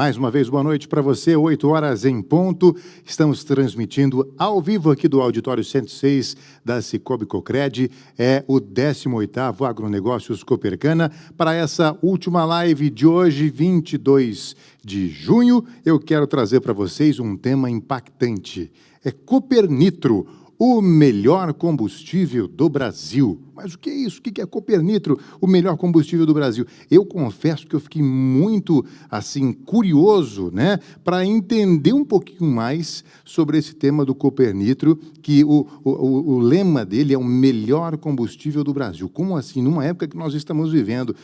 Mais uma vez, boa noite para você, 8 horas em ponto. Estamos transmitindo ao vivo aqui do Auditório 106 da Cicobi Cocred. É o 18º Agronegócios Copercana. Para essa última live de hoje, 22 de junho, eu quero trazer para vocês um tema impactante. É Copernitro, o melhor combustível do Brasil. Mas o que é isso? O que é Copernitro, o melhor combustível do Brasil? Eu confesso que eu fiquei muito, assim, curioso, né, para entender um pouquinho mais sobre esse tema do Copernitro, que o lema dele é o melhor combustível do Brasil. Como assim? Numa época que nós estamos vivendo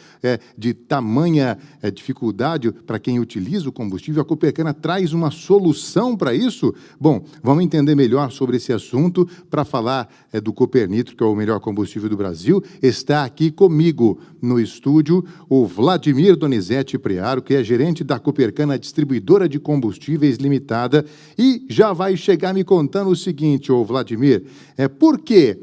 de tamanha dificuldade para quem utiliza o combustível, a Copercana traz uma solução para isso? Bom, vamos entender melhor sobre esse assunto. Para falar do Copernitro, que é o melhor combustível do Brasil, está aqui comigo no estúdio o Vladimir Donizete Prearo, que é gerente da Copercana Distribuidora de Combustíveis Limitada, e já vai chegar me contando o seguinte, ô Vladimir, por que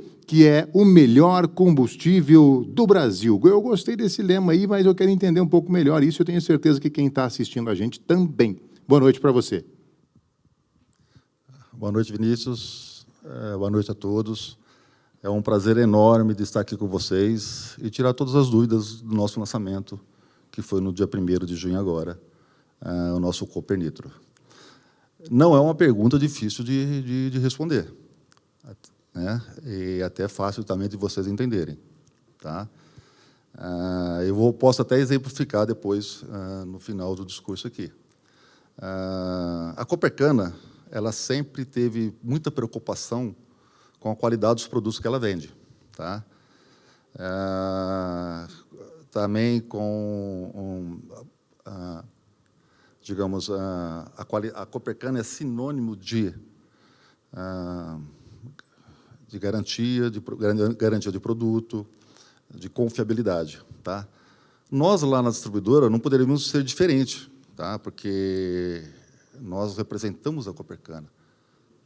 é o melhor combustível do Brasil? Eu gostei desse lema aí, mas eu quero entender um pouco melhor isso, eu tenho certeza que quem está assistindo a gente também. Boa noite para você. Boa noite, Vinícius. Boa noite a todos. É um prazer enorme de estar aqui com vocês e tirar todas as dúvidas do nosso lançamento, que foi no dia 1º de junho agora, o nosso Copernitro. Não é uma pergunta difícil de responder, né? E até fácil também de vocês entenderem. Tá? Posso até exemplificar depois, no final do discurso aqui. A Copercana, ela sempre teve muita preocupação com a qualidade dos produtos que ela vende. Tá? Também com, digamos, a Copercana é sinônimo de garantia de produto, de confiabilidade. Tá? Nós, lá na distribuidora, não poderíamos ser diferente, tá? Porque nós representamos a Copercana.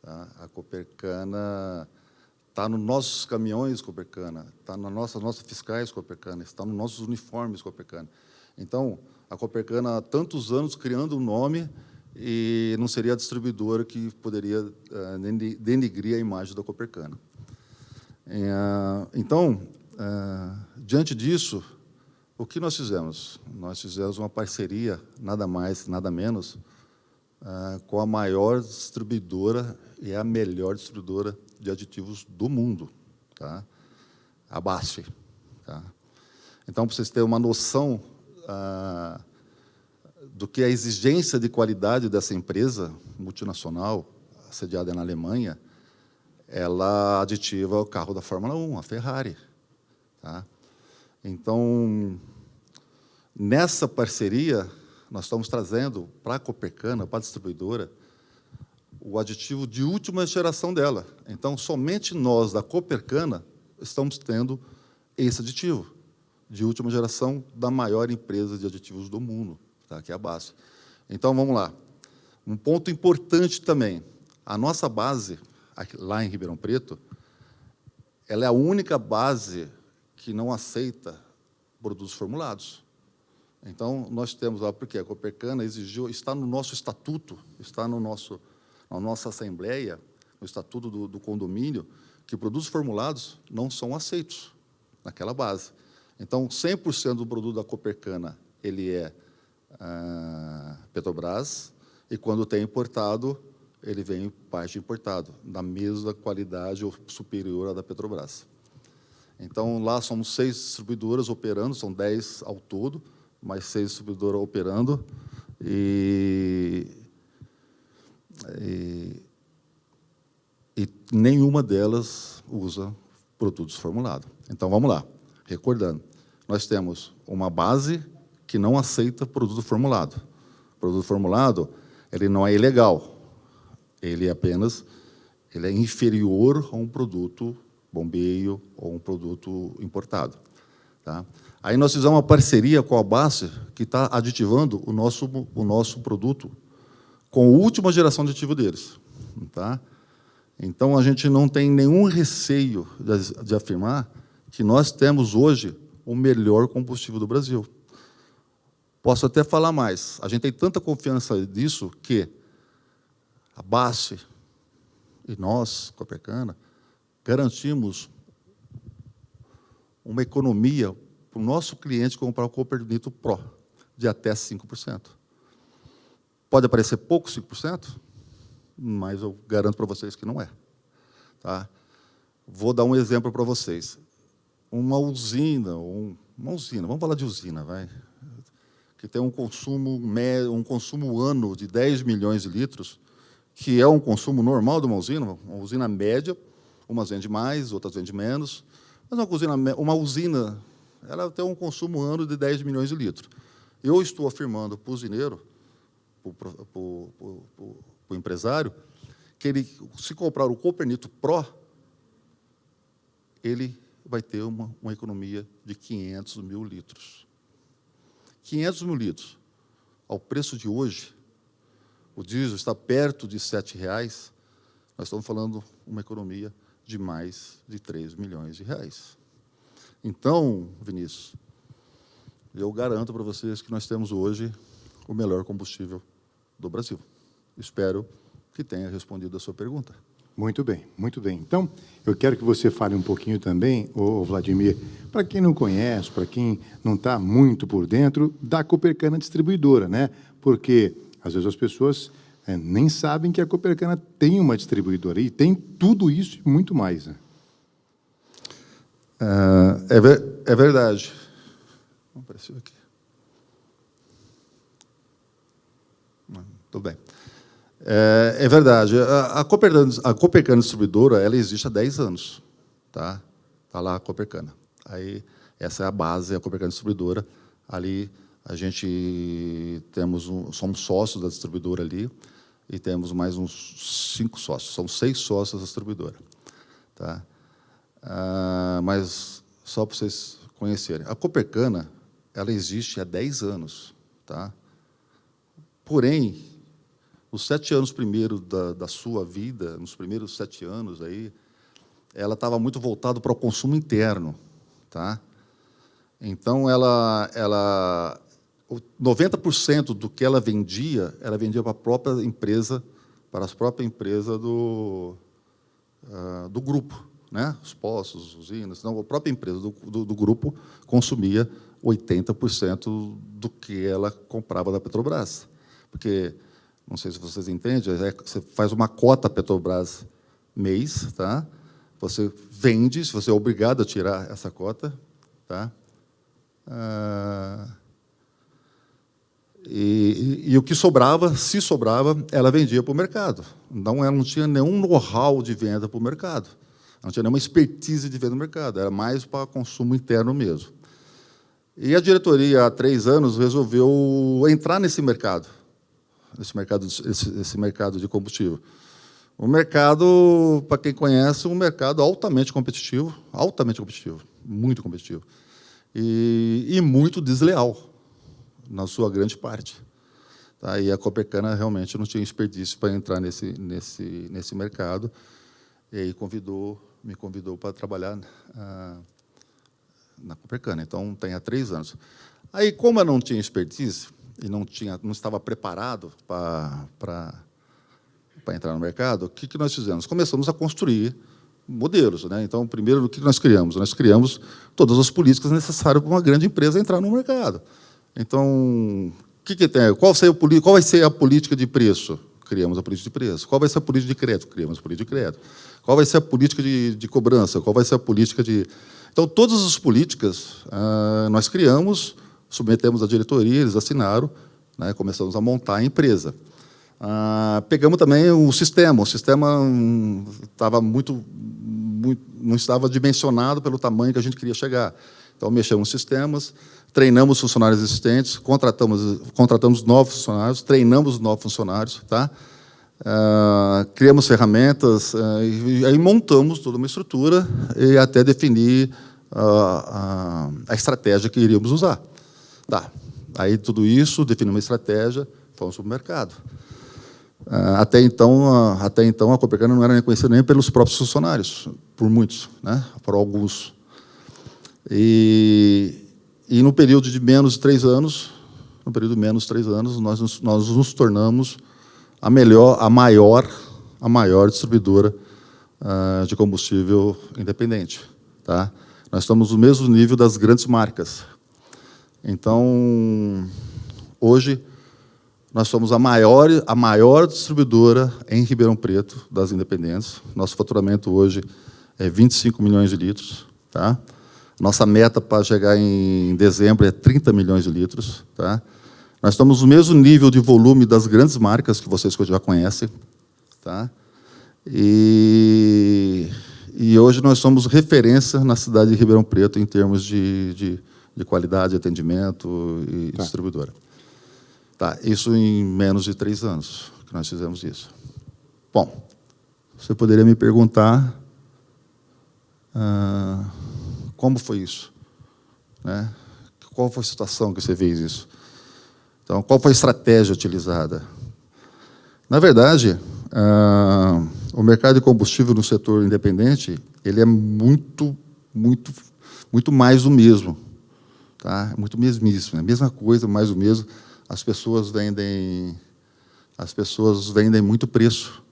Tá? A Copercana está nos nossos caminhões Copercana, está nas nossas fiscais Copercana, está nos nossos uniformes Copercana. Então, a Copercana há tantos anos criando um nome e não seria a distribuidora que poderia denigrir a imagem da Copercana. Então, diante disso, o que nós fizemos? Nós fizemos uma parceria, nada mais, nada menos, com a maior distribuidora e a melhor distribuidora de aditivos do mundo, tá? A BASF. Tá? Então, para vocês terem uma noção do que é a exigência de qualidade dessa empresa multinacional, sediada na Alemanha, ela aditiva o carro da Fórmula 1, a Ferrari. Tá? Então, nessa parceria, nós estamos trazendo para a Copercana, para a distribuidora, o aditivo de última geração dela. Então, somente nós, da Copercana, estamos tendo esse aditivo de última geração da maior empresa de aditivos do mundo, tá? Que é a BASF. Então, vamos lá. Um ponto importante também, a nossa base, lá em Ribeirão Preto, ela é a única base que não aceita produtos formulados. Então, nós temos lá, porque a Copercana exigiu, está no nosso estatuto, está na nossa assembleia, no estatuto do condomínio, que produtos formulados não são aceitos naquela base. Então, 100% do produto da Copercana ele é Petrobras, e quando tem importado, ele vem parte importado, da mesma qualidade ou superior à da Petrobras. Então, lá somos 6 distribuidoras operando, são 10 ao todo, mais 6 distribuidoras operando, e nenhuma delas usa produtos formulados. Então, vamos lá. Recordando, nós temos uma base que não aceita produto formulado. O produto formulado, ele não é ilegal, ele é inferior a um produto bombeio ou um produto importado. Tá? Aí nós fizemos uma parceria com a BASF, que está aditivando o nosso produto com a última geração de aditivo deles. Tá? Então, a gente não tem nenhum receio de afirmar que nós temos hoje o melhor combustível do Brasil. Posso até falar mais. A gente tem tanta confiança disso que a BASF e nós, Copercana, garantimos uma economia para o nosso cliente comprar o Copernito Pro de até 5%. Pode parecer pouco, 5%, mas eu garanto para vocês que não é. Tá? Vou dar um exemplo para vocês. Uma usina, vamos falar de usina, vai, que tem um consumo ano de 10 milhões de litros, que é um consumo normal de uma usina média, umas vende mais, outras vende menos, mas uma usina ela tem um consumo ano de 10 milhões de litros. Eu estou afirmando para o usineiro, para o empresário, que ele, se comprar o Copernito Pro, ele vai ter uma economia de 500 mil litros. 500 mil litros. Ao preço de hoje, o diesel está perto de R$ 7,00, nós estamos falando uma economia de mais de 3 milhões de reais. Então, Vinícius, eu garanto para vocês que nós temos hoje o melhor combustível do Brasil. Espero que tenha respondido a sua pergunta. Muito bem, muito bem. Então, eu quero que você fale um pouquinho também, Vladimir, para quem não conhece, para quem não está muito por dentro, da Copercana Distribuidora, né? Porque, às vezes, as pessoas nem sabem que a Copercana tem uma distribuidora e tem tudo isso e muito mais, né? É verdade. Apareceu aqui. Tudo bem. É verdade. A Copercana Distribuidora, ela existe há 10 anos. Tá? Está lá a Copercana. Aí, essa é a base, a Copercana Distribuidora. Ali, a gente somos sócios da distribuidora ali e temos mais uns 5 sócios. São 6 sócios da distribuidora. Tá? Mas, só para vocês conhecerem, a Copercana, ela existe há 10 anos. Tá? Porém, os 7 anos primeiro da sua vida, nos primeiros 7 anos, aí, ela estava muito voltada para o consumo interno. Tá? Então, 90% do que ela vendia para a própria empresa, do grupo. Né? Os postos, usinas, não, a própria empresa do grupo consumia 80% do que ela comprava da Petrobras. Porque, não sei se vocês entendem, você faz uma cota Petrobras mês, tá? Você vende, se você é obrigado a tirar essa cota, tá? E o que sobrava, se sobrava, ela vendia para o mercado. Então, ela não tinha nenhum know-how de venda para o mercado. Não tinha nenhuma expertise de venda no mercado, era mais para consumo interno mesmo. E a diretoria, há 3 anos, resolveu entrar nesse mercado, esse mercado de combustível. O mercado, para quem conhece, um mercado altamente competitivo, muito competitivo, e muito desleal, na sua grande parte. Tá? E a Copercana realmente não tinha expertise para entrar nesse mercado, e aí me convidou para trabalhar na Copercana. Então, tem há 3 anos. Aí, como eu não tinha expertise e não estava preparado para entrar no mercado, o que nós fizemos? Começamos a construir modelos. Né? Então, primeiro, o que nós criamos? Nós criamos todas as políticas necessárias para uma grande empresa entrar no mercado. Então, qual vai ser a política de preço? Criamos a política de preço. Qual vai ser a política de crédito? Criamos a política de crédito. Qual vai ser a política de cobrança? Qual vai ser a política de... Então, todas as políticas nós criamos, submetemos à diretoria, eles assinaram, né, começamos a montar a empresa. Pegamos também o sistema estava não estava dimensionado pelo tamanho que a gente queria chegar. Então, mexemos nos sistemas, treinamos funcionários existentes, contratamos novos funcionários, treinamos novos funcionários, tá? Criamos ferramentas, e aí montamos toda uma estrutura e até definir a estratégia que iríamos usar. Tá. Aí, tudo isso, definimos uma estratégia, fomos para o mercado. Até então, a Copercana não era reconhecida nem pelos próprios funcionários, por muitos, né? Por alguns. E no período de menos de 3 anos, no período de menos 3 anos, nós nos tornamos a maior distribuidora de combustível independente. Tá? Nós estamos no mesmo nível das grandes marcas. Então, hoje, nós somos a maior distribuidora em Ribeirão Preto das independentes. Nosso faturamento hoje é 25 milhões de litros. Tá? Nossa meta para chegar em dezembro é 30 milhões de litros. Tá? Nós estamos no mesmo nível de volume das grandes marcas que vocês já conhecem. Tá? E hoje nós somos referência na cidade de Ribeirão Preto em termos de qualidade, atendimento e distribuidora. Tá, isso em menos de 3 anos que nós fizemos isso. Bom, você poderia me perguntar como foi isso? Né? Qual foi a situação que você fez isso? Então, qual foi a estratégia utilizada? Na verdade, o mercado de combustível no setor independente ele é muito mais do mesmo. Tá? Muito mesmíssimo, é a mesma coisa, mais o mesmo. As pessoas vendem muito preço.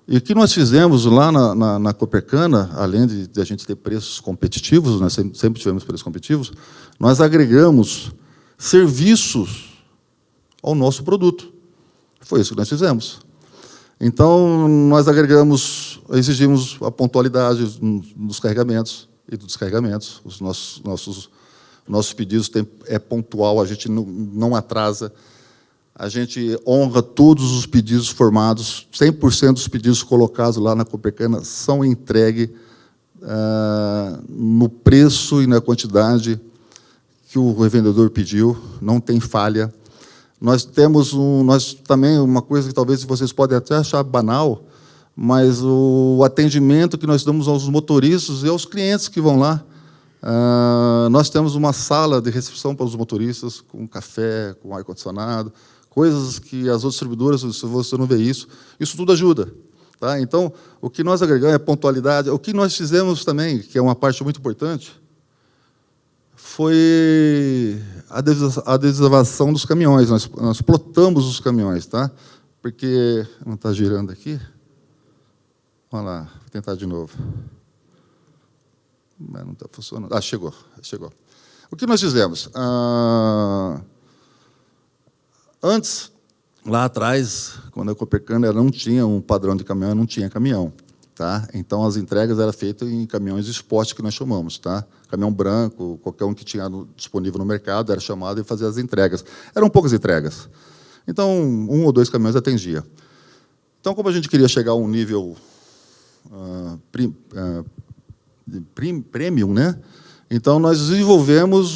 E o que nós fizemos lá na Copercana, além de a gente ter preços competitivos, nós sempre tivemos preços competitivos, nós agregamos serviços ao nosso produto. Foi isso que nós fizemos. Então, nós exigimos a pontualidade nos carregamentos e dos descarregamentos. Os nossos pedidos é pontual, a gente não atrasa. A gente honra todos os pedidos formados, 100% dos pedidos colocados lá na Copercana são entregues no preço e na quantidade que o revendedor pediu, não tem falha. Nós temos também uma coisa que talvez vocês podem até achar banal, mas o atendimento que nós damos aos motoristas e aos clientes que vão lá. Nós temos uma sala de recepção para os motoristas, com café, com ar-condicionado, coisas que as outras distribuidoras, se você não vê isso tudo ajuda. Tá? Então, o que nós agregamos é pontualidade. O que nós fizemos também, que é uma parte muito importante, foi a adesivação dos caminhões. Nós plotamos os caminhões, tá? Porque... Não está girando aqui? Vamos lá, vou tentar de novo. Mas não está funcionando. Chegou. O que nós fizemos? Antes, lá atrás, quando a Copercana não tinha um padrão de caminhão, não tinha caminhão. Tá? Então, as entregas eram feitas em caminhões de esporte, que nós chamamos. Tá? Caminhão branco, qualquer um que tinha disponível no mercado, era chamado e fazia as entregas. Eram poucas entregas. Então, 1 ou 2 caminhões atendia. Então, como a gente queria chegar a um nível premium, né? Então, nós desenvolvemos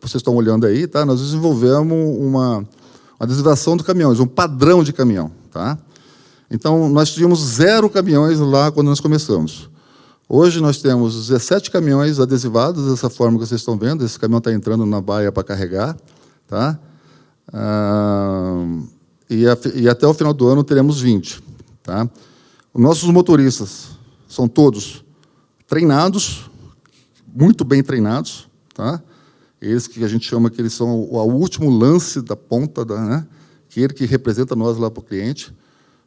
vocês estão olhando aí, tá? Nós desenvolvemos uma adesivação de caminhões, um padrão de caminhão. Tá? Então, nós tínhamos 0 caminhões lá quando nós começamos. Hoje, nós temos 17 caminhões adesivados, dessa forma que vocês estão vendo. Esse caminhão está entrando na baia para carregar. Tá? E até o final do ano, teremos 20. Tá? Os nossos motoristas são todos treinados, muito bem treinados, tá? Eles que a gente chama que eles são o último lance da ponta, né? Que ele que representa nós lá para o cliente.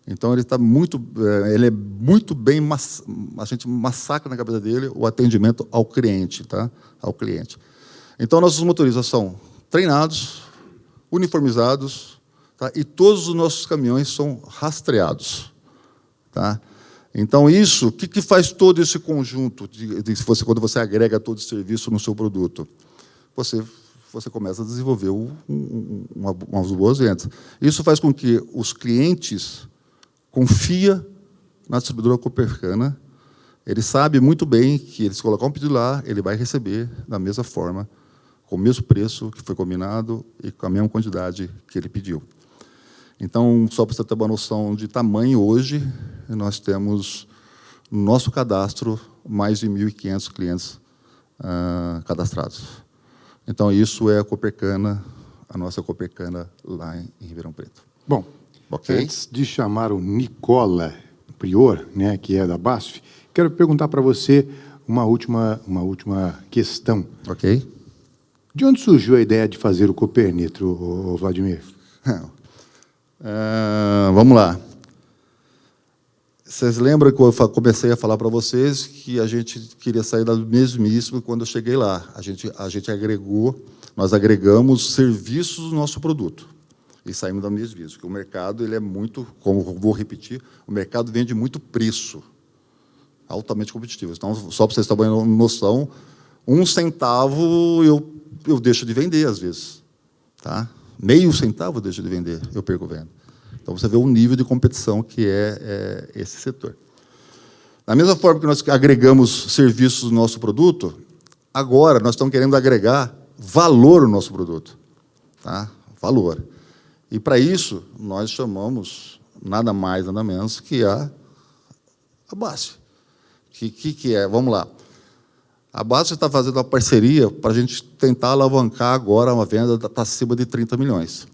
Então ele é muito bem, a gente massacra na cabeça dele o atendimento ao cliente, tá? Ao cliente. Então nossos motoristas são treinados, uniformizados, tá? E todos os nossos caminhões são rastreados, tá? Então, isso, o que faz todo esse conjunto, quando você agrega todo esse serviço no seu produto? Você começa a desenvolver umas boas vendas. Isso faz com que os clientes confiem na distribuidora Copercana. Ele sabe muito bem que, ele se colocar um pedido lá, ele vai receber da mesma forma, com o mesmo preço que foi combinado e com a mesma quantidade que ele pediu. Então, só para você ter uma noção de tamanho, hoje, nós temos, no nosso cadastro, mais de 1.500 clientes cadastrados. Então, isso é a Copercana, a nossa Copercana lá em Ribeirão Preto. Bom, antes de chamar o Nicola Prior, né, que é da BASF, quero perguntar para você uma última questão. Ok. De onde surgiu a ideia de fazer o Copernitro, Vladimir? Vamos lá. Vocês lembram que eu comecei a falar para vocês que a gente queria sair do mesmíssimo quando eu cheguei lá. A gente agregou, nós agregamos serviços do nosso produto e saímos da mesmice, porque o mercado ele é muito, como vou repetir, o mercado vende muito preço, altamente competitivo. Então, só para vocês terem uma noção, 1 centavo eu deixo de vender às vezes, tá? Meio centavo eu deixo de vender, eu perco venda. Então, você vê o nível de competição que é esse setor. Da mesma forma que nós agregamos serviços do nosso produto, agora nós estamos querendo agregar valor no nosso produto. Tá? Valor. E, para isso, nós chamamos nada mais, nada menos que a base. Que é? Vamos lá. A base está fazendo uma parceria para a gente tentar alavancar agora uma venda para acima de 30 milhões.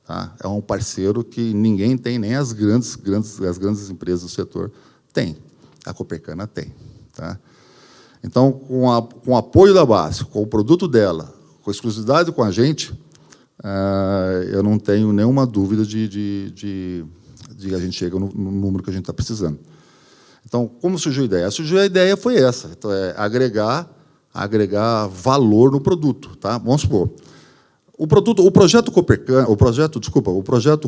Tá? É um parceiro que ninguém tem, nem as grandes empresas do setor têm. A Copercana tem. Tá? Então, com o apoio da base, com o produto dela, com a exclusividade com a gente, eu não tenho nenhuma dúvida de a gente chega no número que a gente está precisando. Então, como surgiu a ideia? A ideia foi essa, então, agregar valor no produto. Tá? Vamos supor, o projeto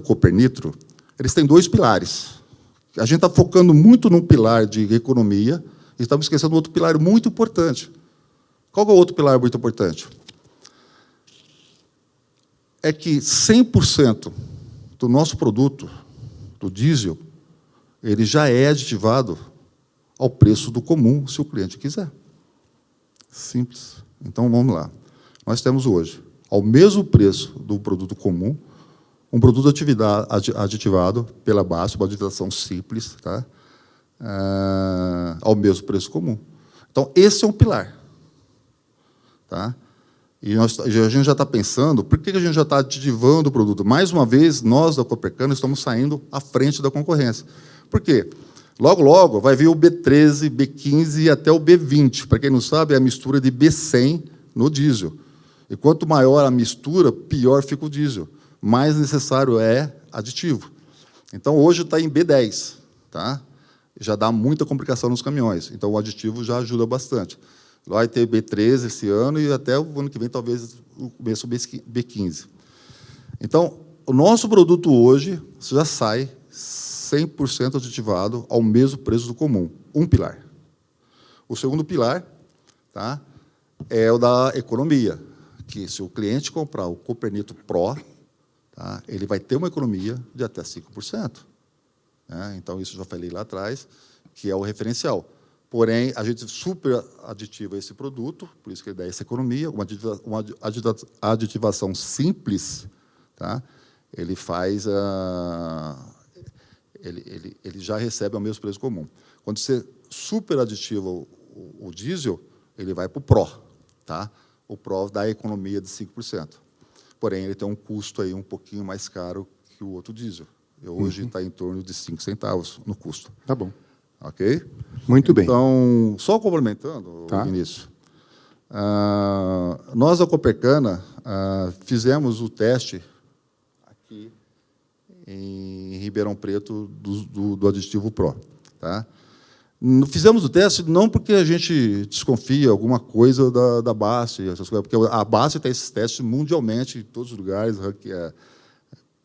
Copernitro, eles têm 2 pilares. A gente está focando muito no pilar de economia e estamos esquecendo outro pilar muito importante. Qual é o outro pilar muito importante? É que 100% do nosso produto, do diesel, ele já é aditivado ao preço do comum, se o cliente quiser. Simples. Então, vamos lá. Nós temos hoje, ao mesmo preço do produto comum, um produto aditivado pela base, uma aditivação simples, tá? Ao mesmo preço comum. Então, esse é um pilar. Tá? E a gente já está pensando, por que a gente já está aditivando o produto? Mais uma vez, nós, da Copercana, estamos saindo à frente da concorrência. Por quê? Logo, logo, vai vir o B13, B15 e até o B20. Para quem não sabe, é a mistura de B100 no diesel. E quanto maior a mistura, pior fica o diesel. Mais necessário é aditivo. Então, hoje está em B10. Tá? Já dá muita complicação nos caminhões. Então, o aditivo já ajuda bastante. Vai ter B13 esse ano e até o ano que vem, talvez, o começo do B15. Então, o nosso produto hoje já sai 100% aditivado ao mesmo preço do comum. Um pilar. O segundo pilar, tá, é o da economia, que se o cliente comprar o Copernitro Pro, tá, ele vai ter uma economia de até 5%. Né? Então, isso já falei lá atrás, que é o referencial. Porém, a gente super aditiva esse produto, por isso que ele dá essa economia, uma aditivação simples, tá? Ele faz ele já recebe ao mesmo preço comum. Quando você super aditiva o diesel, ele vai para o Pro. Tá? O Pro dá a economia de 5%. Porém, ele tem um custo aí um pouquinho mais caro que o outro diesel. Hoje está em torno de 5 centavos no custo. Tá bom. Ok? Muito bem. Então, só complementando, tá, Vinícius, nós, da Copercana, fizemos o teste aqui em Ribeirão Preto do aditivo Pro. Tá? Fizemos o teste não porque a gente desconfia alguma coisa da BASF, essas coisas, porque a BASF tem esses testes mundialmente, em todos os lugares,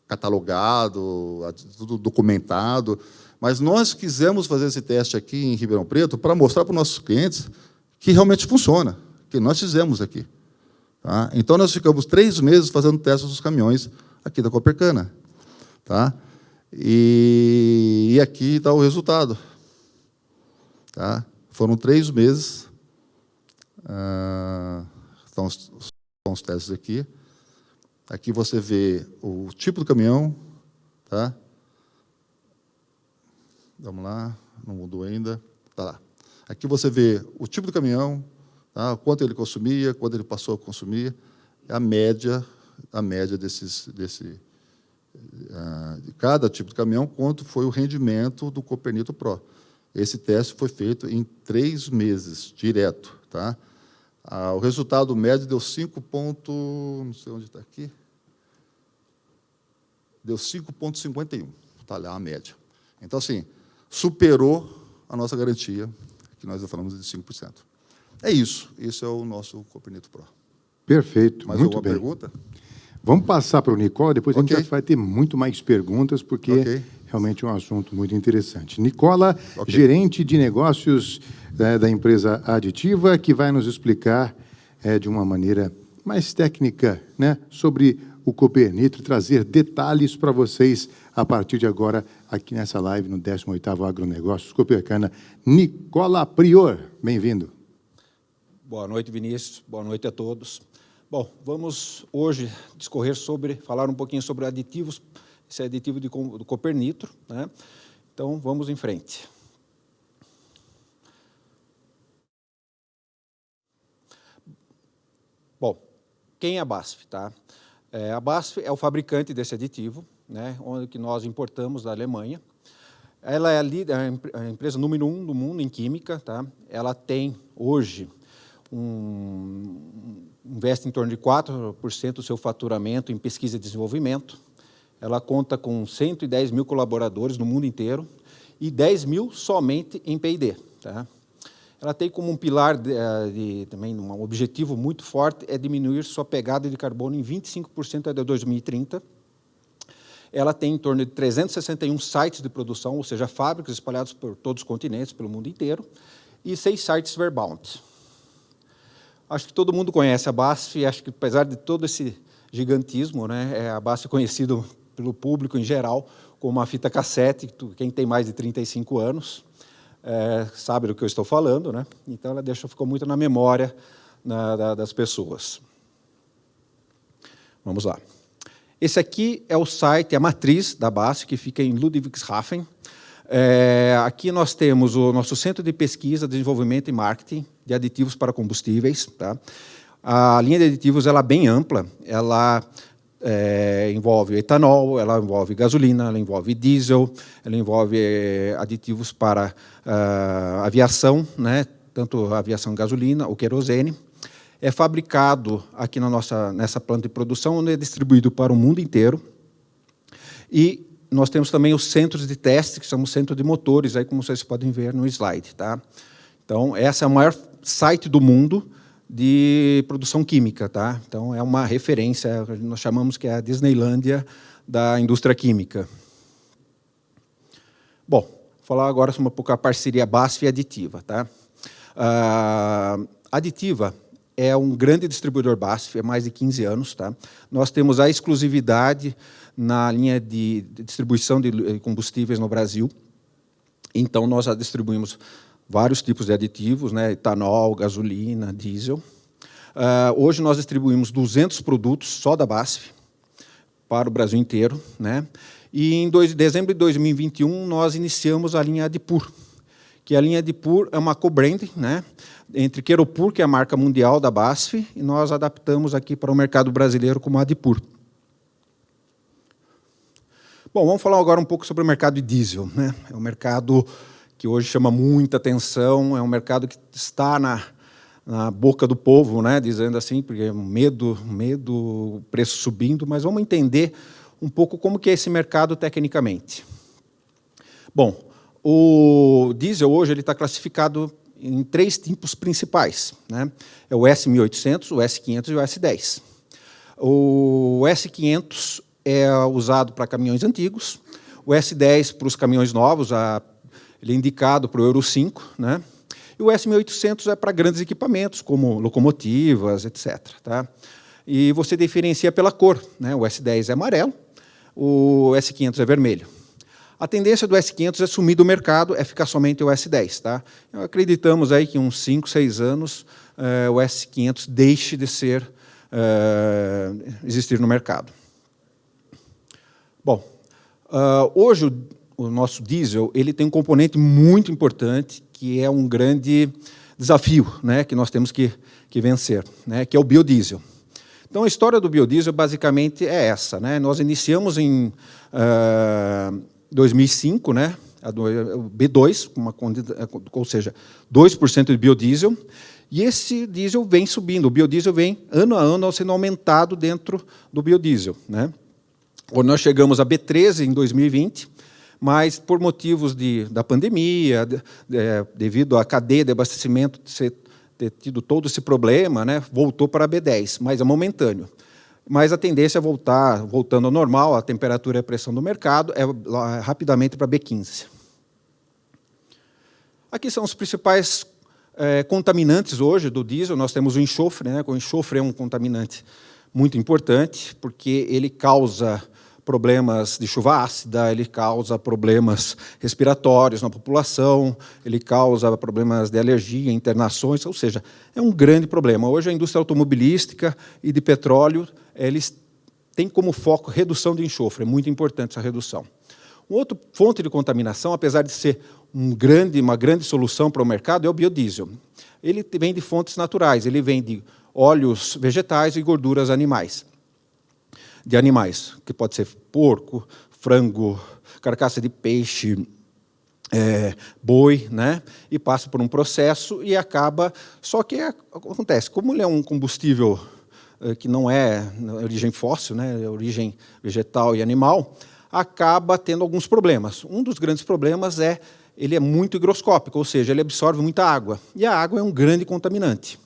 catalogado, tudo documentado. Mas nós quisemos fazer esse teste aqui em Ribeirão Preto para mostrar para os nossos clientes que realmente funciona, que nós fizemos aqui. Tá? Então, nós ficamos 3 meses fazendo testes dos caminhões aqui da Copercana. Tá? E aqui está o resultado. Tá? Foram 3 meses. Estão os testes aqui. Aqui você vê o tipo do caminhão. Tá? Vamos lá, não mudou ainda. Tá lá. Aqui você vê o tipo do caminhão, tá? Quanto ele consumia, quando ele passou a consumir, a média de cada tipo de caminhão, quanto foi o rendimento do Copernitro Pro. Esse teste foi feito em 3 meses, direto. Tá? O resultado médio deu 5 não sei onde está aqui, deu 5,51, está lá a média. Então, assim, superou a nossa garantia, que nós falamos de 5%. É isso, esse é o nosso Copernitro Pro. Perfeito, Mais muito alguma bem. pergunta? Vamos passar para o Nicola, depois a gente vai ter muito mais perguntas, porque realmente é um assunto muito interessante. Nicola, gerente de negócios da empresa Aditiva, que vai nos explicar de uma maneira mais técnica, né, sobre o Copernitro, trazer detalhes para vocês a partir de agora, aqui nessa live, no 18º Agronegócios Copercana. Nicola Prior, bem-vindo. Boa noite, Vinícius. Boa noite a todos. Bom, vamos hoje falar um pouquinho sobre aditivos, esse aditivo do Copernitro, né? Então, vamos em frente. Bom, quem é a BASF, tá? A BASF é o fabricante desse aditivo, né, onde nós importamos da Alemanha. Ela é a empresa número 1 do mundo em química, tá? Ela tem, hoje, investe em torno de 4% do seu faturamento em pesquisa e desenvolvimento. Ela conta com 110 mil colaboradores no mundo inteiro e 10 mil somente em P&D. Tá? Ela tem como um pilar, também um objetivo muito forte, é diminuir sua pegada de carbono em 25% até 2030. Ela tem em torno de 361 sites de produção, ou seja, fábricas espalhadas por todos os continentes, pelo mundo inteiro, e 6 sites Verbound. Acho que todo mundo conhece a BASF, e acho que, apesar de todo esse gigantismo, né, a BASF é conhecida pelo público em geral como uma fita cassete, quem tem mais de 35 anos sabe do que eu estou falando, né? Então ela ficou muito na memória das pessoas. Vamos lá. Esse aqui é o site, a matriz da BASF, que fica em Ludwigshafen. Aqui nós temos o nosso Centro de Pesquisa, Desenvolvimento e Marketing de Aditivos para Combustíveis. Tá? A linha de aditivos ela é bem ampla, ela envolve etanol, ela envolve gasolina, ela envolve diesel, ela envolve aditivos para aviação, né? Tanto a aviação gasolina, o querosene. É fabricado aqui nessa planta de produção, onde é distribuído para o mundo inteiro. E nós temos também os centros de teste, que são os centros de motores, aí, como vocês podem ver no slide. Tá? Então, essa é o maior site do mundo de produção química. Tá? Então, é uma referência, nós chamamos que é a Disneylândia da indústria química. Bom, vou falar agora sobre um pouco a parceria BASF e Aditiva. Tá? A Aditiva é um grande distribuidor BASF, há mais de 15 anos. Tá? Nós temos a exclusividade na linha de distribuição de combustíveis no Brasil. Então, nós já distribuímos vários tipos de aditivos, né, etanol, gasolina, diesel. Hoje, nós distribuímos 200 produtos só da BASF para o Brasil inteiro. Né? E, em dezembro de 2021, nós iniciamos a linha Adipur, que a linha Adipur é uma co-brand, né, entre Queropur, que é a marca mundial da BASF, e nós adaptamos aqui para o mercado brasileiro como Adipur. Bom, vamos falar agora um pouco sobre o mercado de diesel. Né? É um mercado que hoje chama muita atenção, é um mercado que está na boca do povo, né? Dizendo assim, porque medo, preço subindo, mas vamos entender um pouco como que é esse mercado tecnicamente. Bom, o diesel hoje está classificado em 3 tipos principais. Né? É o S1800, o S500 e o S10. O S500 é usado para caminhões antigos, o S10 para os caminhões novos, ele é indicado para o Euro 5, né? E o S1800 é para grandes equipamentos, como locomotivas, etc. Tá? E você diferencia pela cor, né? O S10 é amarelo, o S500 é vermelho. A tendência do S500 é sumir do mercado, é ficar somente o S10. Tá? Acreditamos aí que em uns 5, 6 anos o S500 deixe de existir no mercado. Bom, hoje o nosso diesel ele tem um componente muito importante, que é um grande desafio, né, que nós temos que vencer, né, que é o biodiesel. Então, a história do biodiesel basicamente é essa. Né? Nós iniciamos em 2005, né, o B2, ou seja, 2% de biodiesel, e esse diesel vem subindo, o biodiesel vem, ano a ano, sendo aumentado dentro do biodiesel, né? Quando nós chegamos a B13 em 2020, mas por motivos da pandemia, devido à cadeia de abastecimento ter tido todo esse problema, né, voltou para a B10, mas é momentâneo. Mas a tendência é voltando ao normal, a temperatura e a pressão do mercado, é rapidamente para B15. Aqui são os principais contaminantes hoje do diesel. Nós temos o enxofre, né? O enxofre é um contaminante muito importante, porque ele causa problemas de chuva ácida, ele causa problemas respiratórios na população, ele causa problemas de alergia, internações, ou seja, é um grande problema. Hoje a indústria automobilística e de petróleo, eles têm como foco redução de enxofre, é muito importante essa redução. Uma outra fonte de contaminação, apesar de ser uma grande solução para o mercado, é o biodiesel. Ele vem de fontes naturais, ele vem de óleos vegetais e gorduras animais. Que pode ser porco, frango, carcaça de peixe, boi, né? E passa por um processo e acaba... Só que acontece, como ele é um combustível que não é origem fóssil, né? É origem vegetal e animal, acaba tendo alguns problemas. Um dos grandes problemas ele é muito higroscópico, ou seja, ele absorve muita água. E a água é um grande contaminante.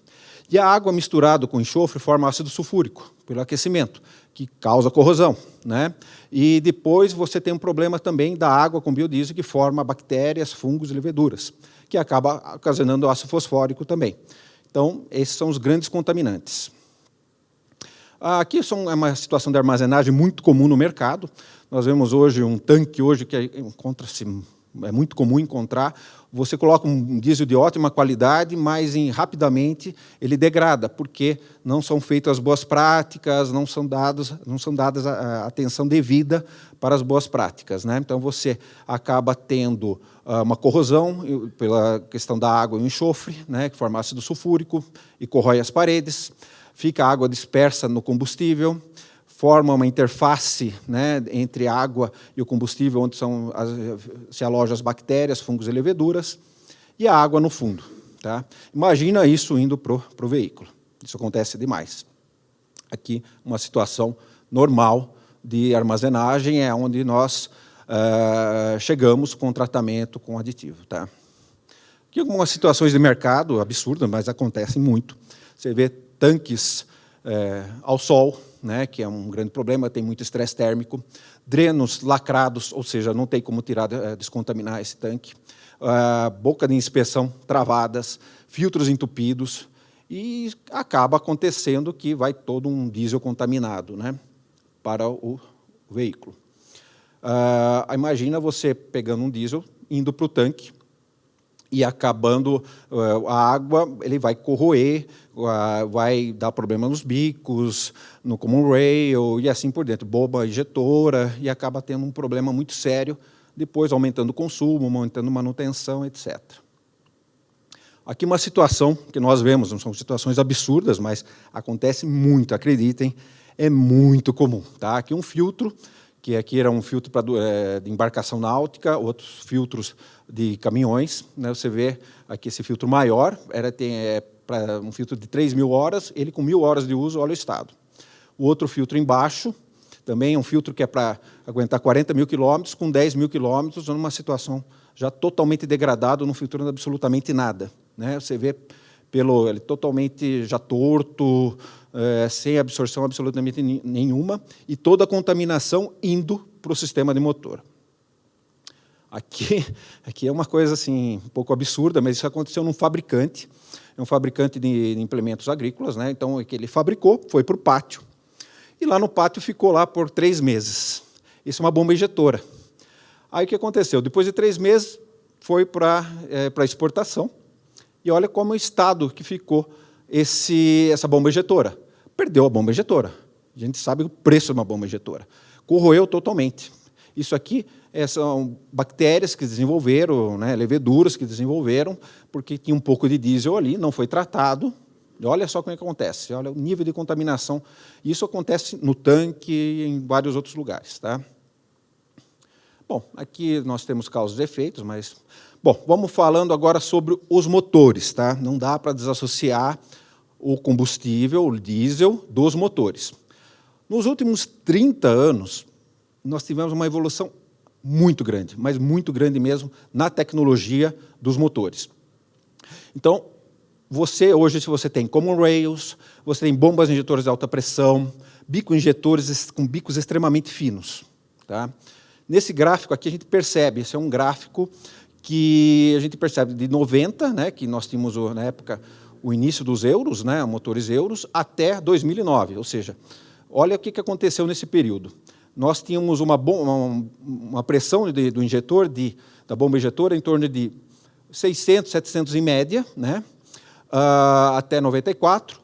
E a água misturada com enxofre forma ácido sulfúrico, pelo aquecimento, que causa corrosão, né? E depois você tem um problema também da água com biodiesel, que forma bactérias, fungos e leveduras, que acaba ocasionando ácido fosfórico também. Então, esses são os grandes contaminantes. Aqui é uma situação de armazenagem muito comum no mercado. Nós vemos hoje um tanque que é muito comum encontrar. Você coloca um diesel de ótima qualidade, mas rapidamente ele degrada, porque não são feitas as boas práticas, não são dadas a atenção devida para as boas práticas, né? Então você acaba tendo uma corrosão pela questão da água e o enxofre, né, que forma ácido sulfúrico e corrói as paredes, fica a água dispersa no combustível, forma uma interface, né, entre a água e o combustível, onde se alojam as bactérias, fungos e leveduras, e a água no fundo. Tá? Imagina isso indo para o veículo. Isso acontece demais. Aqui, uma situação normal de armazenagem é onde nós chegamos com tratamento com aditivo. Tá? Aqui algumas situações de mercado absurdas, mas acontecem muito. Você vê tanques ao sol, né, que é um grande problema, tem muito estresse térmico, drenos lacrados, ou seja, não tem como descontaminar esse tanque, boca de inspeção travadas, filtros entupidos, e acaba acontecendo que vai todo um diesel contaminado, né, para o veículo. Imagina você pegando um diesel, indo para o tanque, e acabando a água, ele vai corroer, vai dar problema nos bicos, no common rail e assim por dentro, bomba injetora, e acaba tendo um problema muito sério, depois aumentando o consumo, aumentando manutenção, etc. Aqui uma situação que nós vemos, não são situações absurdas, mas acontece muito, acreditem, é muito comum. Tá? Aqui um filtro, que aqui era um filtro de embarcação náutica, outros filtros de caminhões, né? Você vê aqui esse filtro maior, para um filtro de 3.000 horas, ele com 1.000 horas de uso, olha o estado. O outro filtro embaixo, também é um filtro que é para aguentar 40.000 quilômetros, com 10.000 quilômetros, numa situação já totalmente degradado, não filtrando absolutamente nada. Né? Você vê ele totalmente já torto, sem absorção absolutamente nenhuma, e toda a contaminação indo para o sistema de motor. Aqui é uma coisa assim, um pouco absurda, mas isso aconteceu num fabricante, é um fabricante de implementos agrícolas, né? Então, ele fabricou, foi para o pátio, e lá no pátio ficou lá por 3 meses. Isso é uma bomba injetora. Aí o que aconteceu? Depois de 3 meses, foi para exportação, e olha como o estado que ficou essa bomba injetora. Perdeu a bomba injetora. A gente sabe o preço de uma bomba injetora. Corroeu totalmente. Isso aqui são bactérias que desenvolveram, né, leveduras que desenvolveram, porque tinha um pouco de diesel ali, não foi tratado. E olha só como é que acontece, olha o nível de contaminação. Isso acontece no tanque e em vários outros lugares. Tá? Bom, aqui nós temos causas e efeitos, mas... Bom, vamos falando agora sobre os motores, tá? Não dá para desassociar o combustível, o diesel, dos motores. Nos últimos 30 anos, nós tivemos uma evolução muito grande, mas muito grande mesmo, na tecnologia dos motores. Então, hoje, se você tem common rails, você tem bombas injetoras de alta pressão, bico-injetores com bicos extremamente finos. Tá? Nesse gráfico aqui, a gente percebe, esse é um gráfico que a gente percebe de 90, né, que nós tínhamos, na época, o início dos euros, né, motores euros, até 2009, ou seja, olha o que aconteceu nesse período. Nós tínhamos uma pressão do injetor, da bomba injetora, em torno de 600, 700 em média, né, até 94.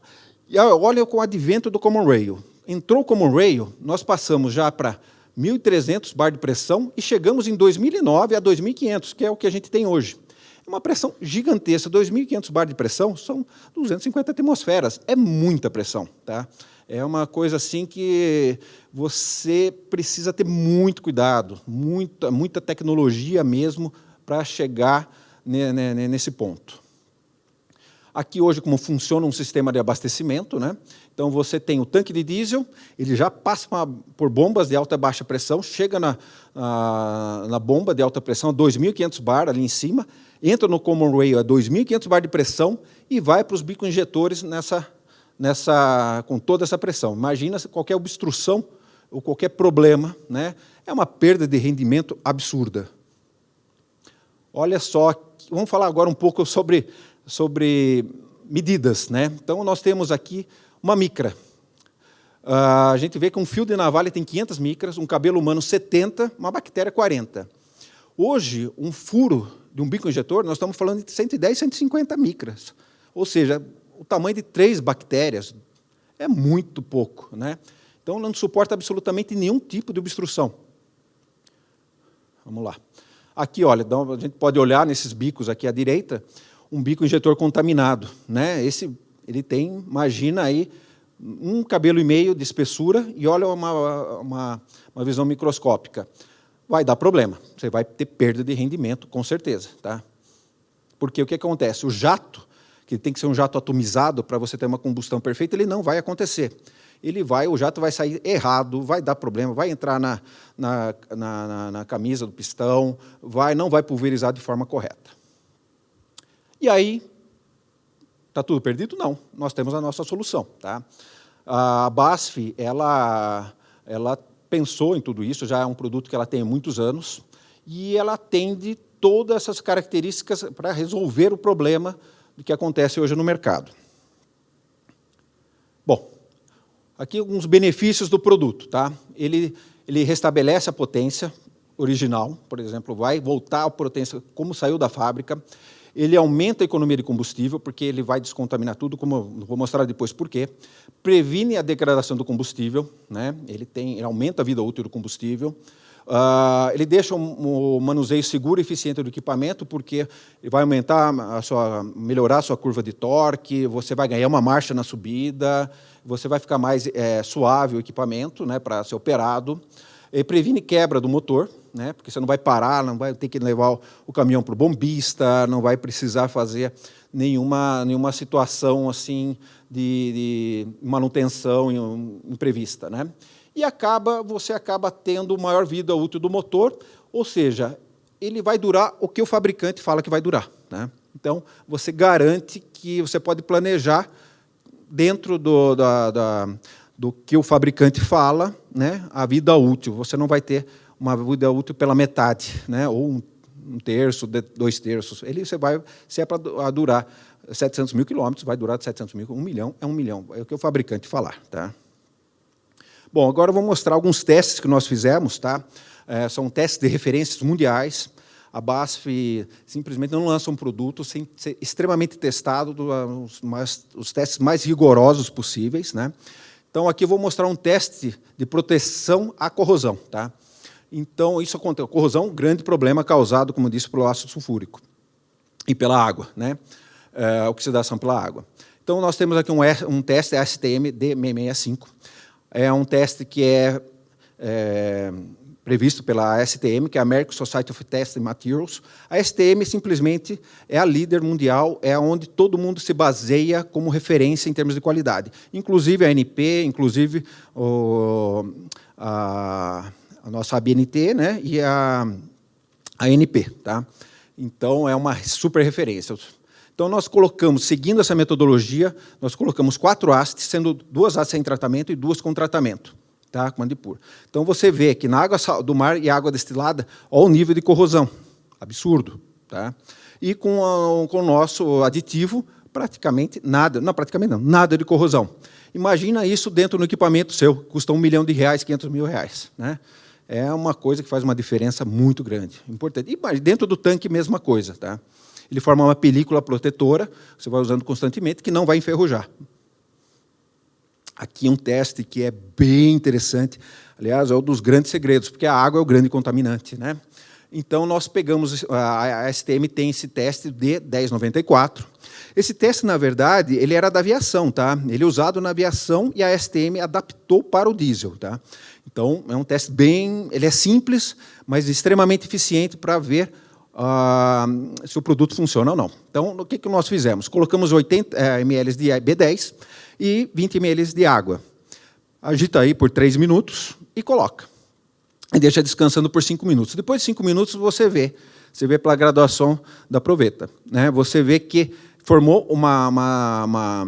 E olha com o advento do common rail. Entrou o common rail, nós passamos já para 1.300 bar de pressão e chegamos em 2009 a 2.500, que é o que a gente tem hoje. É uma pressão gigantesca. 2.500 bar de pressão são 250 atmosferas. É muita pressão. Tá? É uma coisa assim que você precisa ter muito cuidado, muita tecnologia mesmo para chegar nesse ponto. Aqui hoje como funciona um sistema de abastecimento, né? Então você tem o tanque de diesel, ele já passa por bombas de alta e baixa pressão, chega na bomba de alta pressão a 2.500 bar ali em cima, entra no common rail a 2.500 bar de pressão e vai para os bico-injetores com toda essa pressão. Imagina se qualquer obstrução ou qualquer problema, né? É uma perda de rendimento absurda. Olha só, vamos falar agora um pouco sobre medidas, né? Então, nós temos aqui uma micra. A gente vê que um fio de navalha tem 500 micras, um cabelo humano 70, uma bactéria 40. Hoje, um furo de um bico injetor, nós estamos falando de 110, 150 micras. Ou seja, o tamanho de 3 bactérias é muito pouco, né? Então, não suporta absolutamente nenhum tipo de obstrução. Vamos lá. Aqui, olha, a gente pode olhar nesses bicos aqui à direita, um bico injetor contaminado, né? Ele tem, imagina aí, 1,5 cabelo de espessura e olha uma visão microscópica. Vai dar problema, você vai ter perda de rendimento, com certeza. Tá? Porque o que acontece? O jato, que tem que ser um jato atomizado para você ter uma combustão perfeita, ele não vai acontecer. O jato vai sair errado, vai dar problema, vai entrar na camisa do pistão, não vai pulverizar de forma correta. E aí, está tudo perdido? Não, nós temos a nossa solução. Tá? A BASF, ela pensou em tudo isso, já é um produto que ela tem há muitos anos, e ela atende todas essas características para resolver o problema que acontece hoje no mercado. Bom, aqui alguns benefícios do produto. Tá? Ele restabelece a potência original, por exemplo, vai voltar à potência como saiu da fábrica. Ele aumenta a economia de combustível, porque ele vai descontaminar tudo, como vou mostrar depois por quê. Previne a degradação do combustível, né? Ele aumenta a vida útil do combustível. Ele deixa o manuseio seguro e eficiente do equipamento, porque ele vai melhorar a sua curva de torque, você vai ganhar uma marcha na subida, você vai ficar mais suave o equipamento, né, para ser operado. Ele previne quebra do motor, né, porque você não vai parar, não vai ter que levar o caminhão para o bombista, não vai precisar fazer nenhuma situação assim de manutenção imprevista. Né? E você acaba tendo maior vida útil do motor, ou seja, ele vai durar o que o fabricante fala que vai durar. Né? Então, você garante que você pode planejar dentro do que o fabricante fala, né, a vida útil. Você não vai ter uma vida útil pela metade, né, ou um terço, 2 terços. Se é para durar 700 mil quilômetros, vai durar de 700 mil, 1 milhão é 1 milhão, é o que o fabricante falar. Tá? Bom, agora eu vou mostrar alguns testes que nós fizemos. Tá? São testes de referências mundiais. A BASF simplesmente não lança um produto sem ser extremamente testado, os testes mais rigorosos possíveis. Né? Então, aqui eu vou mostrar um teste de proteção à corrosão. Tá? Então, isso acontece. A corrosão é um grande problema causado, como disse, pelo ácido sulfúrico e pela água, né? Oxidação pela água. Então, nós temos aqui um teste ASTM D665. É um teste que previsto pela ASTM, que é a American Society of Testing Materials. A ASTM simplesmente é a líder mundial, é onde todo mundo se baseia como referência em termos de qualidade. Inclusive a ANP, inclusive a nossa ABNT, né, e a ANP. Tá? Então, é uma super referência. Então, nós colocamos, seguindo essa metodologia, nós colocamos 4 hastes, sendo 2 hastes sem tratamento e 2 com tratamento. Tá, com Mandipur. Então, você vê que na água do mar e água destilada, olha o nível de corrosão. Absurdo. Tá? E com o nosso aditivo, praticamente nada. Não, praticamente não. Nada de corrosão. Imagina isso dentro do equipamento seu. Custa R$1 milhão, R$500 mil. Né? É uma coisa que faz uma diferença muito grande. Importante. E dentro do tanque, mesma coisa. Tá? Ele forma uma película protetora, você vai usando constantemente, que não vai enferrujar. Aqui um teste que é bem interessante, aliás, é um dos grandes segredos, porque a água é o grande contaminante. Né? Então, nós pegamos, a STM tem esse teste de 1094. Esse teste, na verdade, ele era da aviação, tá? Ele é usado na aviação e a STM adaptou para o diesel. Tá? Então, é um teste ele é simples, mas extremamente eficiente para ver se o produto funciona ou não. Então, o que nós fizemos? Colocamos 80 ml de B10 e 20 ml de água. Agita aí por 3 minutos e coloca. E deixa descansando por 5 minutos. Depois de 5 minutos, você vê pela graduação da proveta. Né? Você vê que formou uma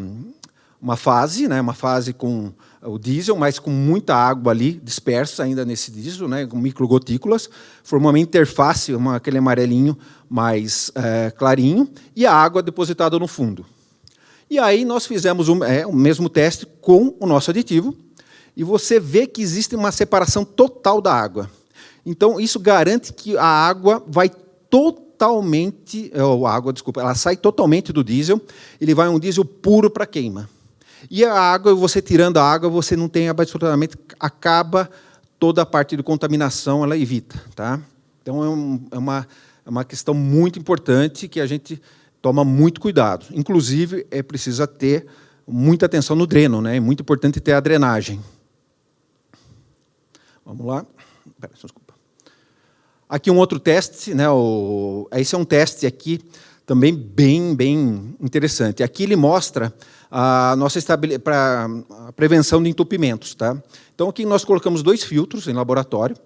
fase, né? Uma fase com o diesel, mas com muita água ali dispersa ainda nesse diesel, né? Com microgotículas. Formou uma interface, aquele amarelinho mais clarinho, e a água depositada no fundo. E aí nós fizemos o mesmo teste com o nosso aditivo, e você vê que existe uma separação total da água. Então, isso garante que a água vai totalmente... ela sai totalmente do diesel, ele vai um diesel puro para queima. E a água, você tirando a água, você não tem absolutamente... Acaba toda a parte de contaminação, ela evita. Tá? Então, é uma questão muito importante que a gente toma muito cuidado. Inclusive, precisa ter muita atenção no dreno, né? É muito importante ter a drenagem. Vamos lá. Desculpa. Aqui um outro teste, né? Esse é um teste aqui também bem interessante. Aqui ele mostra a nossa a prevenção de entupimentos. Tá? Então, aqui nós colocamos 2 filtros em laboratório.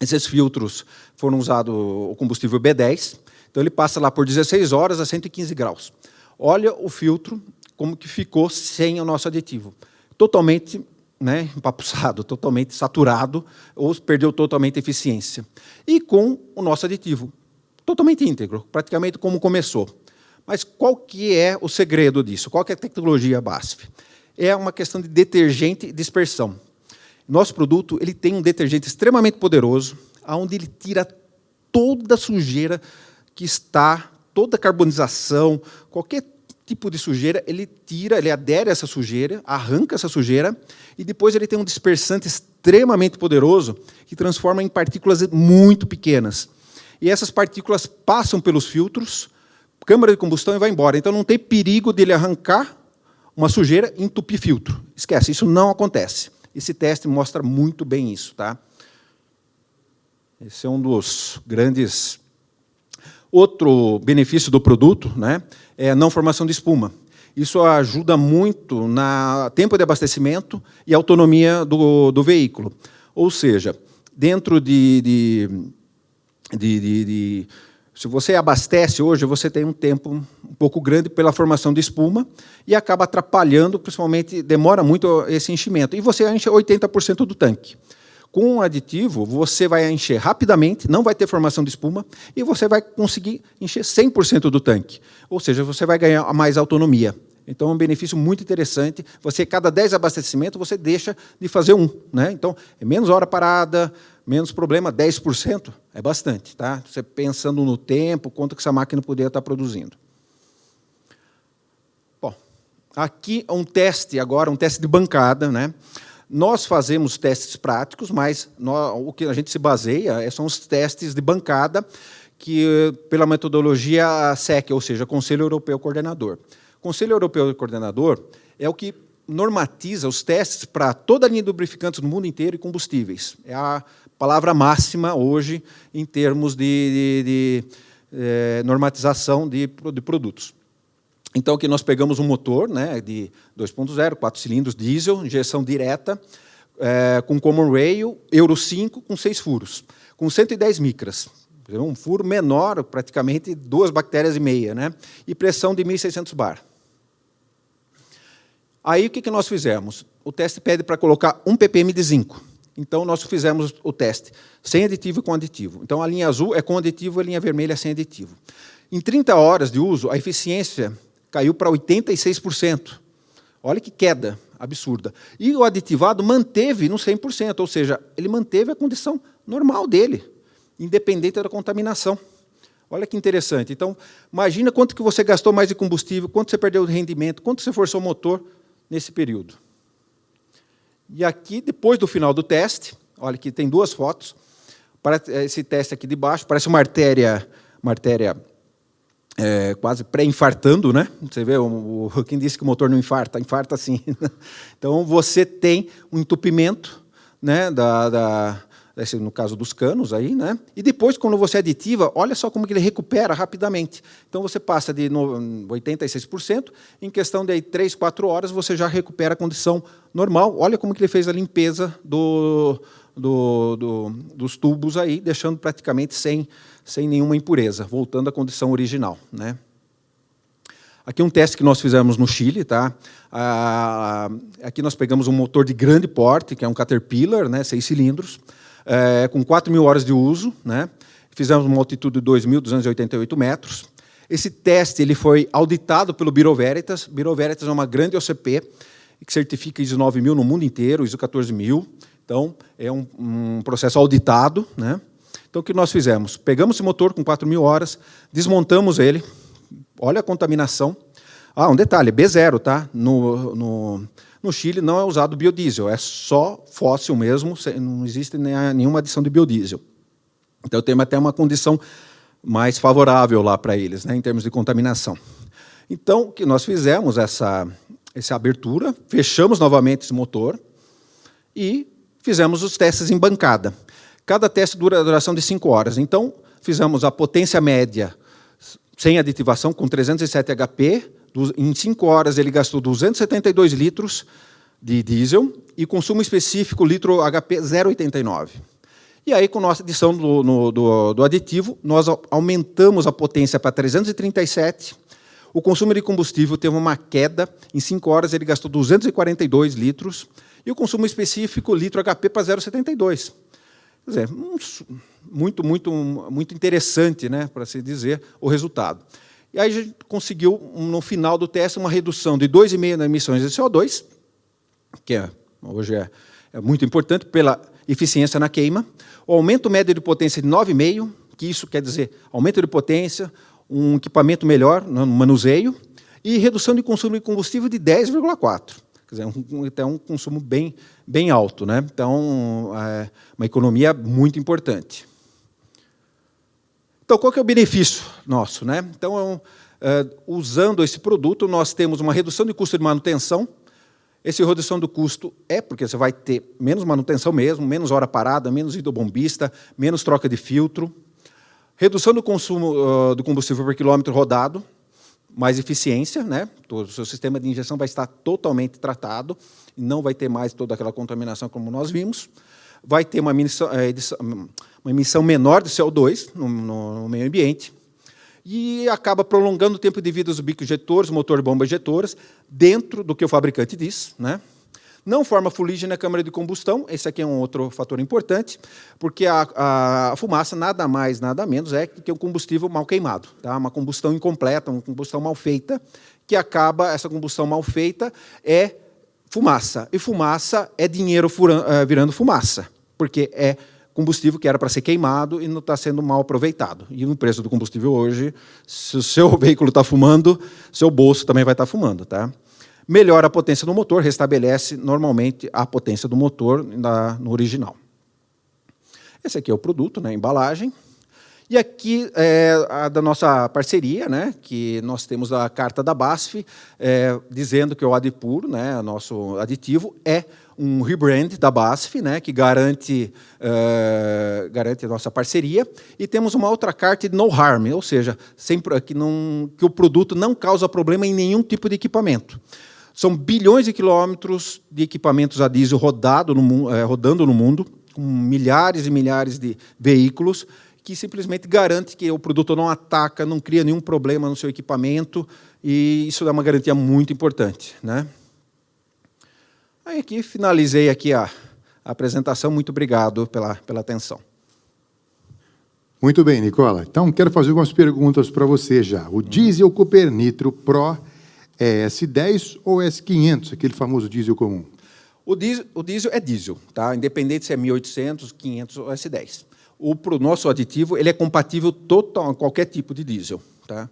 Esses filtros foram usados o combustível B10. Então, ele passa lá por 16 horas a 115 graus. Olha o filtro, como que ficou sem o nosso aditivo. Totalmente, né, empapuçado, totalmente saturado, ou perdeu totalmente a eficiência. E com o nosso aditivo, totalmente íntegro, praticamente como começou. Mas qual que é o segredo disso? Qual que é a tecnologia BASF? É uma questão de detergente e dispersão. Nosso produto ele tem um detergente extremamente poderoso, onde ele tira toda a sujeira que está, toda a carbonização, qualquer tipo de sujeira, ele tira, ele adere a essa sujeira, arranca essa sujeira, e depois ele tem um dispersante extremamente poderoso que transforma em partículas muito pequenas. E essas partículas passam pelos filtros, câmara de combustão e vai embora. Então, não tem perigo dele arrancar uma sujeira e entupir filtro. Esquece, isso não acontece. Esse teste mostra muito bem isso. Tá? Esse é um dos grandes... Outro benefício do produto, né, é a não formação de espuma. Isso ajuda muito no tempo de abastecimento e autonomia do veículo. Ou seja, dentro se você abastece hoje, você tem um tempo um pouco grande pela formação de espuma e acaba atrapalhando, principalmente, demora muito esse enchimento. E você enche 80% do tanque. Com um aditivo, você vai encher rapidamente, não vai ter formação de espuma, e você vai conseguir encher 100% do tanque. Ou seja, você vai ganhar mais autonomia. Então, é um benefício muito interessante. Você, cada 10 abastecimentos, você deixa de fazer um. Né? Então, é menos hora parada, menos problema, 10% é bastante. Tá? Você pensando no tempo, quanto que essa máquina poderia estar produzindo. Bom, aqui é um teste agora, um teste de bancada, né? Nós fazemos testes práticos, mas o que a gente se baseia são os testes de bancada, que pela metodologia SEC, ou seja, Conselho Europeu Coordenador. O Conselho Europeu Coordenador é o que normatiza os testes para toda a linha de lubrificantes no mundo inteiro e combustíveis. É a palavra máxima hoje em termos de normatização de produtos. Então, aqui nós pegamos um motor, né, de 2.0, 4 cilindros, diesel, injeção direta, com Common Rail, Euro 5, com 6 furos, com 110 micras. Um furo menor, praticamente 2,5 bactérias, né, e pressão de 1.600 bar. Aí, o que nós fizemos? O teste pede para colocar 1 ppm de zinco. Então, nós fizemos o teste sem aditivo e com aditivo. Então, a linha azul é com aditivo, a linha vermelha é sem aditivo. Em 30 horas de uso, a eficiência caiu para 86%. Olha que queda absurda. E o aditivado manteve no 100%, ou seja, ele manteve a condição normal dele, independente da contaminação. Olha que interessante. Então, imagina quanto que você gastou mais de combustível, quanto você perdeu de rendimento, quanto você forçou o motor nesse período. E aqui, depois do final do teste, olha que tem 2 fotos, esse teste aqui de baixo, parece uma artéria quase pré-infartando, né? Você vê, quem disse que o motor não infarta? Infarta sim. Então, você tem um entupimento, né, no caso dos canos, aí, né? E depois, quando você aditiva, olha só como que ele recupera rapidamente. Então, você passa de 86%, em questão de 3, 4 horas, você já recupera a condição normal. Olha como que ele fez a limpeza dos tubos, aí, deixando praticamente sem nenhuma impureza, voltando à condição original, né? Aqui um teste que nós fizemos no Chile, tá? Aqui nós pegamos um motor de grande porte, que é um Caterpillar, né, 6 cilindros, com 4.000 horas de uso, né? Fizemos uma altitude de 2.288 metros. Esse teste ele foi auditado pelo Bureau Veritas. Bureau Veritas é uma grande OCP que certifica ISO 9000 no mundo inteiro, ISO 14000. Então, é um processo auditado, né? Então, o que nós fizemos? Pegamos esse motor com 4.000 horas, desmontamos ele. Olha a contaminação. Um detalhe, B0, tá? No Chile não é usado biodiesel, é só fóssil mesmo, não existe nenhuma adição de biodiesel. Então, tem até uma condição mais favorável lá para eles, né, em termos de contaminação. Então, o que nós fizemos, essa abertura, fechamos novamente esse motor e fizemos os testes em bancada. Cada teste dura a duração de 5 horas. Então, fizemos a potência média sem aditivação, com 307 HP. Em 5 horas, ele gastou 272 litros de diesel e consumo específico, litro HP 0,89. E aí, com nossa adição do aditivo, nós aumentamos a potência para 337. O consumo de combustível teve uma queda. Em 5 horas, ele gastou 242 litros. E o consumo específico, litro HP, para 0,72. Quer dizer, muito interessante, né, para se dizer, o resultado. E aí a gente conseguiu, no final do teste, uma redução de 2,5 nas emissões de CO2, que hoje é muito importante pela eficiência na queima, o aumento médio de potência de 9,5, que isso quer dizer aumento de potência, um equipamento melhor no manuseio, e redução de consumo de combustível de 10,4. Quer dizer, até um consumo bem alto, né? Então, uma economia muito importante. Então, qual que é o benefício nosso, né? Então, usando esse produto, nós temos uma redução de custo de manutenção. Essa redução do custo porque você vai ter menos manutenção mesmo, menos hora parada, menos ida ao bombista, menos troca de filtro. Redução do consumo do combustível por quilômetro rodado, mais eficiência, né? O seu sistema de injeção vai estar totalmente tratado, e não vai ter mais toda aquela contaminação como nós vimos. Vai ter uma emissão menor de CO2 no meio ambiente e acaba prolongando o tempo de vida dos bico-injetores, motor e bomba injetoras, dentro do que o fabricante diz, né? Não forma fuligem na câmara de combustão, esse aqui é um outro fator importante, porque a fumaça nada mais, nada menos é que um combustível mal queimado, tá? Uma combustão incompleta, uma combustão mal feita, que acaba, essa combustão mal feita é fumaça, e fumaça é dinheiro virando fumaça, porque é combustível que era para ser queimado e não está sendo mal aproveitado. E no preço do combustível hoje, se o seu veículo está fumando, seu bolso também vai estar fumando, tá? Melhora a potência do motor, restabelece normalmente a potência do motor no original. Esse aqui é o produto, né, a embalagem. E aqui é a da nossa parceria, né, que nós temos a carta da BASF, dizendo que o Adipur, né, o nosso aditivo, é um rebrand da BASF, né, que garante a nossa parceria. E temos uma outra carta de no harm, ou seja, que o produto não causa problema em nenhum tipo de equipamento. São bilhões de quilômetros de equipamentos a diesel rodando no mundo, com milhares e milhares de veículos, que simplesmente garante que o produto não ataca, não cria nenhum problema no seu equipamento, e isso é uma garantia muito importante, né? Aí aqui finalizei aqui a apresentação. Muito obrigado pela atenção. Muito bem, Nicola. Então, quero fazer algumas perguntas para você já. O diesel Cooper Nitro Pro é S10 ou S500, aquele famoso diesel comum? O diesel é diesel, tá? Independente se é 1800, 500 ou S10. O nosso aditivo ele é compatível total a qualquer tipo de diesel, tá?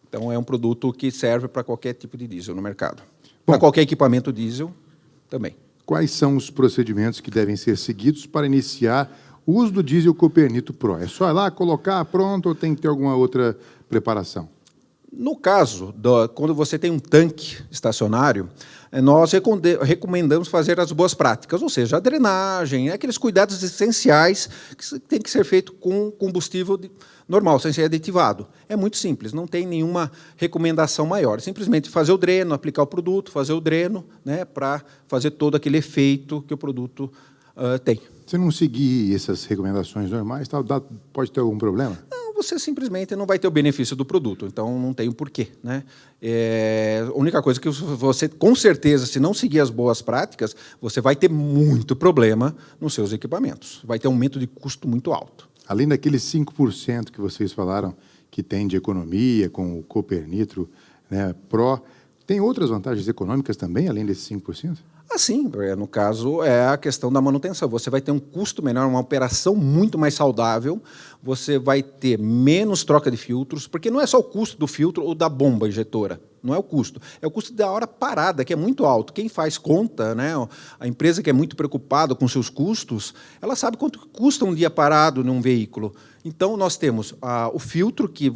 Então, é um produto que serve para qualquer tipo de diesel no mercado. Para qualquer equipamento diesel também. Quais são os procedimentos que devem ser seguidos para iniciar o uso do diesel Cooper Nitro Pro? É só ir lá, colocar, pronto, ou tem que ter alguma outra preparação? No caso, quando você tem um tanque estacionário, nós recomendamos fazer as boas práticas, ou seja, a drenagem, aqueles cuidados essenciais que tem que ser feito com combustível normal, sem ser aditivado. É muito simples, não tem nenhuma recomendação maior. Simplesmente fazer o dreno, aplicar o produto, fazer o dreno, né, para fazer todo aquele efeito que o produto tem. Se não seguir essas recomendações normais, pode ter algum problema? Não, você simplesmente não vai ter o benefício do produto, então não tem o porquê, né? A única coisa que você, com certeza, se não seguir as boas práticas, você vai ter muito problema nos seus equipamentos. Vai ter um aumento de custo muito alto. Além daqueles 5% que vocês falaram que tem de economia com o Cooper Nitro, né, Pro, tem outras vantagens econômicas também, além desses 5%? Sim, no caso, é a questão da manutenção. Você vai ter um custo menor, uma operação muito mais saudável, você vai ter menos troca de filtros, porque não é só o custo do filtro ou da bomba injetora, não é o custo da hora parada, que é muito alto. Quem faz conta, né, a empresa que é muito preocupada com seus custos, ela sabe quanto custa um dia parado num veículo. Então, nós temos o filtro, que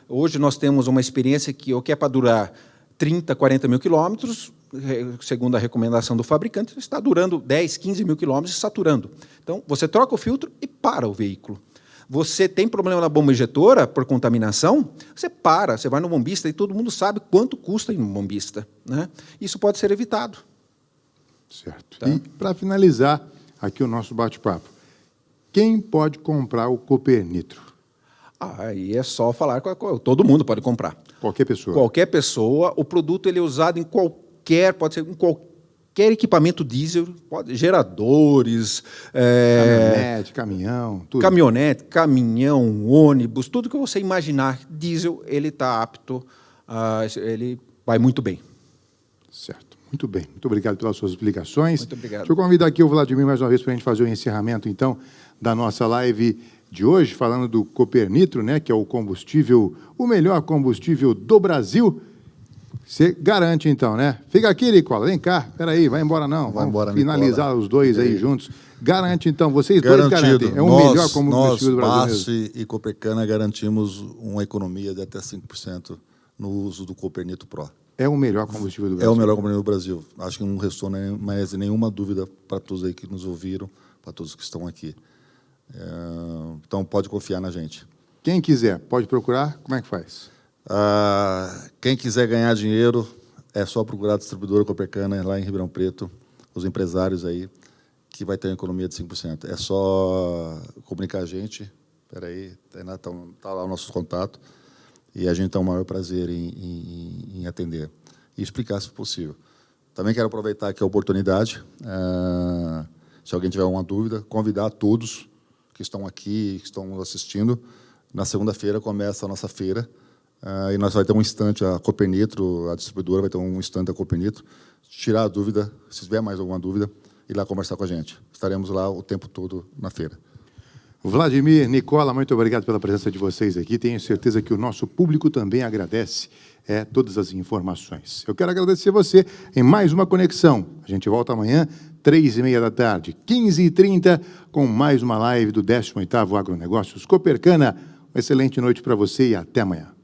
hoje nós temos uma experiência que é para durar 30, 40 mil quilômetros, segundo a recomendação do fabricante, está durando 10, 15 mil quilômetros e saturando. Então, você troca o filtro e para o veículo. Você tem problema na bomba injetora por contaminação, você vai no bombista e todo mundo sabe quanto custa ir no bombista, né? Isso pode ser evitado. Certo. Tá? E, para finalizar aqui o nosso bate-papo, quem pode comprar o Cooper Nitro? Aí é só falar todo mundo pode comprar. Qualquer pessoa? Qualquer pessoa. O produto ele é usado em pode ser em qualquer equipamento diesel, geradores, caminhonete, caminhão, tudo. Caminhonete, caminhão, ônibus, tudo que você imaginar diesel, ele está apto, ele vai muito bem. Certo, muito bem. Muito obrigado pelas suas explicações. Muito obrigado. Deixa eu convidar aqui o Vladimir mais uma vez para a gente fazer o encerramento, então, da nossa live de hoje, falando do Cooper Nitro, né, que é o melhor combustível do Brasil. Você garante, então, né? Fica aqui, Nicola, vem cá. Peraí, vai embora não. Vai embora, finalizar Nicola. Os dois aí juntos. Garante, então, vocês Garantido. Dois garantem. É o melhor combustível do Brasil. Nós, e Copercana, garantimos uma economia de até 5% no uso do Cooper Nitro Pro. É o melhor combustível do Brasil. É o melhor combustível do Brasil. Acho que não restou mais nenhuma dúvida para todos aí que nos ouviram, para todos que estão aqui. Então, pode confiar na gente. Quem quiser, pode procurar. Como é que faz? Quem quiser ganhar dinheiro, é só procurar a distribuidora Copercana lá em Ribeirão Preto, os empresários aí, que vai ter uma economia de 5%. É só comunicar a gente. Espera aí, está lá o nosso contato. E a gente tem o maior prazer em atender e explicar, se possível. Também quero aproveitar aqui a oportunidade, se alguém tiver alguma dúvida, convidar todos que estão aqui, que estão nos assistindo. Na segunda-feira começa a nossa feira, e nós vamos ter um estande, a Cooper Nitro, a distribuidora vai ter um estande da Cooper Nitro, tirar a dúvida, se tiver mais alguma dúvida, ir lá conversar com a gente. Estaremos lá o tempo todo na feira. Vladimir, Nicola, muito obrigado pela presença de vocês aqui. Tenho certeza que o nosso público também agradece todas as informações. Eu quero agradecer você em mais uma conexão. A gente volta amanhã, 3h30 da tarde, 15h30, com mais uma live do 18º Agronegócios Copercana. Uma excelente noite para você e até amanhã.